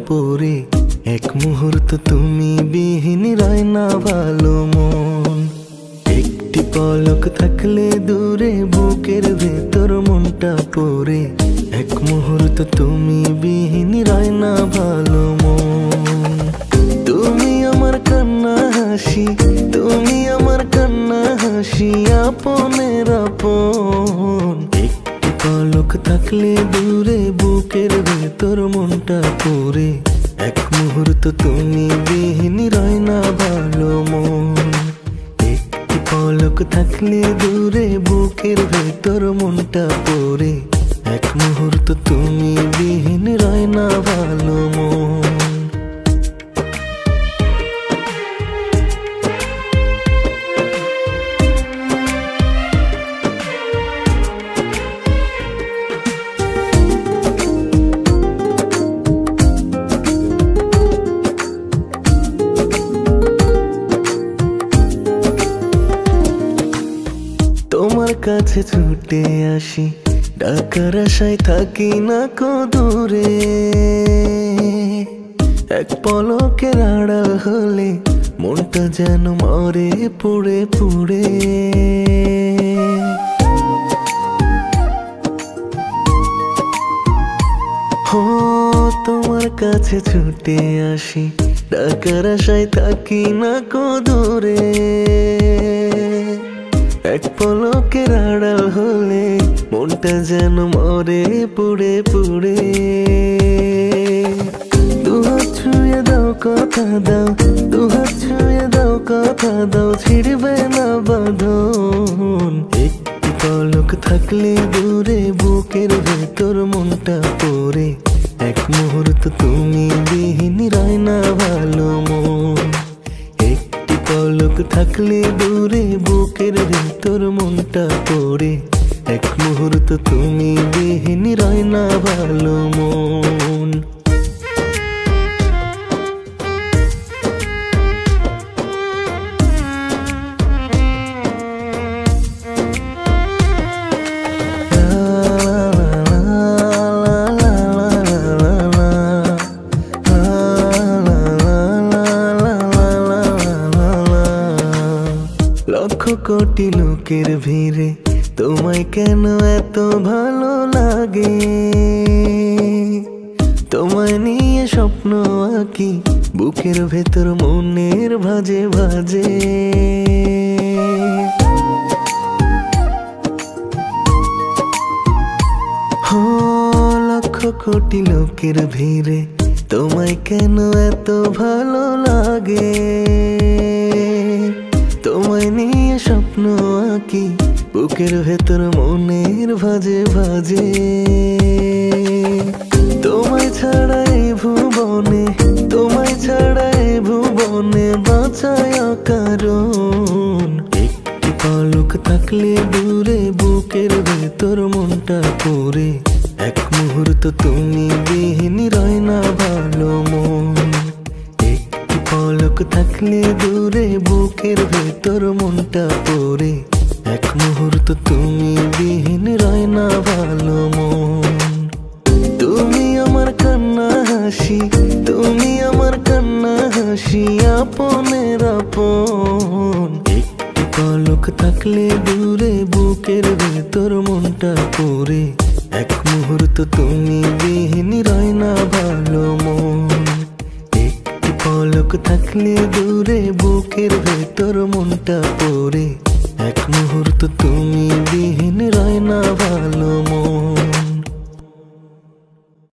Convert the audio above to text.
পড়ে এক মুহূর্ত তুমি বিহীন রয় না ভালো মন। একটি পলক থাকলে দূরে বুকের ভেতর মনটা পড়ে এক মুহূর্ত তুমি বিহীন রয় না ভালো মন। তুমি আমার কান্না হাসি, তুমি আমার কান্না হাসি, আপনের আপন। একটি পলক থাকলে দূরে বুকের ভেতর মনটা পড়ে এক মুহূর্ত তুমি বিহীন রয় না ভালো মন। একটি পলক থাকলে দূরে বুকের ভেতর মনটা পড়ে এক মুহূর্ত তুমি বিহীন রয় না ভালো মন। তোমার কাছে ছুটে আসি, ডাকার আশায় থাকি না কো দূরে। এক পলকের আড়াল হলে মনটা যেন মরে পুড়ে পুড়ে। হো তোমার কাছে ছুটে আসি, ডাকার আশায় থাকি না কো দূরে। এক পলকের আড়াল হলে মনটা যেন মরে পুড়ে পুড়ে। দুহাত ছুঁয়ে দাও কথা দাও, দুহাত ছুঁয়ে দাও কথা দাও, ছিড়বে না বাঁধন। একটি পলক থাকলে দূরে বুকের ভেতর মনটা পড়ে এক মুহূর্ত তুমি বিহীন রয় না ভালো মন। একটি পলক থাকলে দূরে বুকের ভেতর মনটা পড়ে এক মুহূর্ত তুমি বিহীন রয় না ভালো মন। লক্ষ কোটি লোকের ভিড়ে তোমায় কেন এত ভালো লাগে? তোমায় নিয়ে স্বপ্ন আঁকি বুকের ভেতর মনের ভাজে ভাজে। হো লক্ষ কোটি লোকের ভিড়ে তোমায় কেন এত ভালো লাগে? তোমায় নিয়ে স্বপ্ন আঁকি বুকের ভেতর মনের ভাজে ভাজে। তোমায় ছাড়া এই ভুবনে, তোমায় ছাড়া এই ভুবনে বাঁচায় কারণ। একটি পলক থাকলে দূরে বুকের ভেতর মনটা পড়ে এক মুহূর্ত তুমি বিহীন রয় না ভালো মন। একটি পলক থাকলে দূরে বুকের ভেতর মনটা পড়ে এক মুহূর্ত তুমি বিহীন রয় না ভালো মন। তুমি আমার কান্না হাসি, তুমি আমার কান্না হাসি, আপনের আপন। একটি পলক থাকলে দূরে বুকের ভেতর মনটা পড়ে এক মুহূর্ত তুমি বিহীন রয় না ভালো মন। একটি পলক থাকলে দূরে বুকের ভেতর মনটা পড়ে এক মুহূর্ত তুমি বিহীন রয় না ভালো মন।